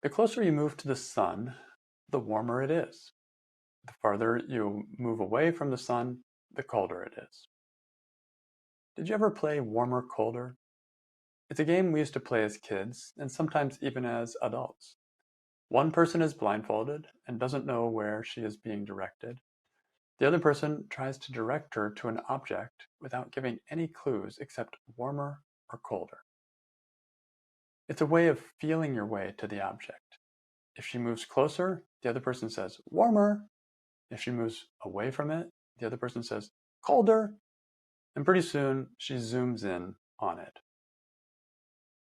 The closer you move to the sun, the warmer it is. The farther you move away from the sun, the colder it is. Did you ever play Warmer Colder? It's a game we used to play as kids, and sometimes even as adults. One person is blindfolded and doesn't know where she is being directed. The other person tries to direct her to an object without giving any clues except warmer or colder. It's a way of feeling your way to the object. If she moves closer, the other person says, warmer. If she moves away from it, the other person says, colder. And pretty soon, she zooms in on it.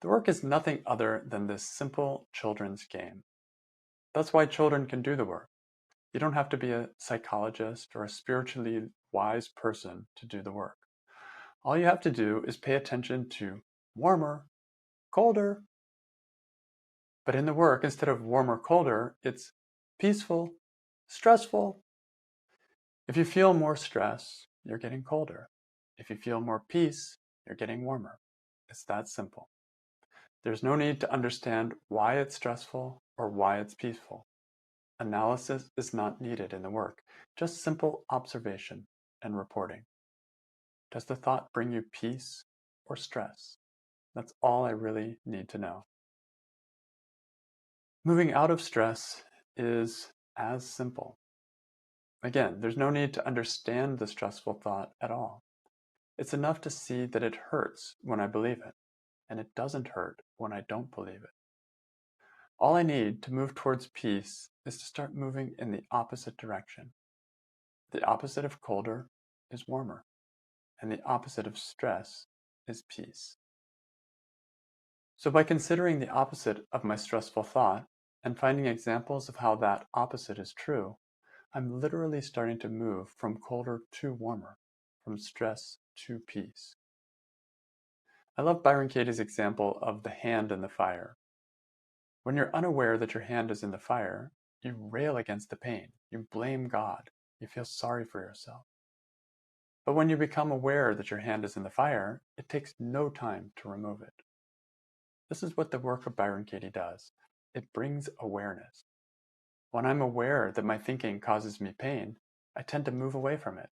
The work is nothing other than this simple children's game. That's why children can do the work. You don't have to be a psychologist or a spiritually wise person to do the work. All you have to do is pay attention to warmer, colder. But in the work, instead of warmer, colder, it's peaceful, stressful. If you feel more stress, you're getting colder. If you feel more peace, you're getting warmer. It's that simple. There's no need to understand why it's stressful or why it's peaceful. Analysis is not needed in the work, just simple observation and reporting. Does the thought bring you peace or stress? That's all I really need to know. Moving out of stress is as simple. Again, there's no need to understand the stressful thought at all. It's enough to see that it hurts when I believe it, and it doesn't hurt when I don't believe it. All I need to move towards peace is to start moving in the opposite direction. The opposite of colder is warmer, and the opposite of stress is peace. So by considering the opposite of my stressful thought and finding examples of how that opposite is true, I'm literally starting to move from colder to warmer, from stress to peace. I love Byron Katie's example of the hand in the fire. When you're unaware that your hand is in the fire, you rail against the pain, you blame God, you feel sorry for yourself. But when you become aware that your hand is in the fire, it takes no time to remove it. This is what the work of Byron Katie does. It brings awareness. When I'm aware that my thinking causes me pain, I tend to move away from it.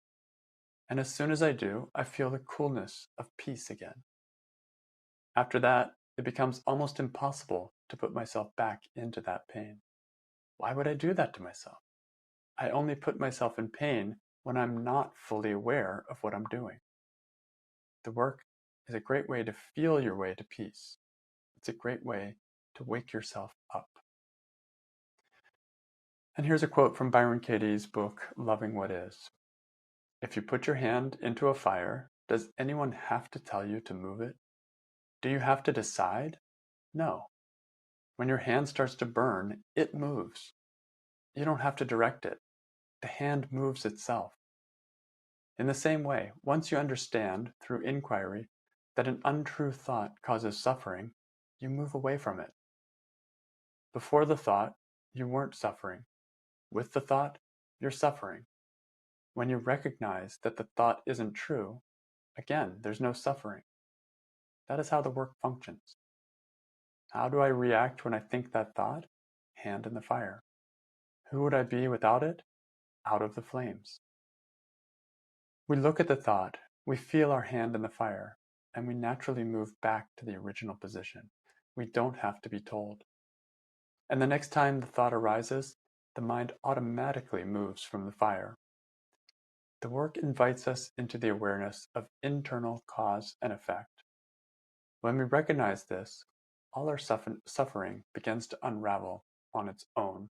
And as soon as I do, I feel the coolness of peace again. After that, it becomes almost impossible to put myself back into that pain. Why would I do that to myself? I only put myself in pain when I'm not fully aware of what I'm doing. The work is a great way to feel your way to peace. It's a great way to wake yourself up. And here's a quote from Byron Katie's book, Loving What Is. If you put your hand into a fire, does anyone have to tell you to move it? Do you have to decide? No. When your hand starts to burn, it moves. You don't have to direct it. The hand moves itself. In the same way, once you understand through inquiry that an untrue thought causes suffering, you move away from it. Before the thought, you weren't suffering. With the thought, you're suffering. When you recognize that the thought isn't true, again, there's no suffering. That is how the work functions. How do I react when I think that thought? Hand in the fire. Who would I be without it? Out of the flames. We look at the thought, we feel our hand in the fire, and we naturally move back to the original position. We don't have to be told. And the next time the thought arises, the mind automatically moves from the fire. The work invites us into the awareness of internal cause and effect. When we recognize this, all our suffering begins to unravel on its own.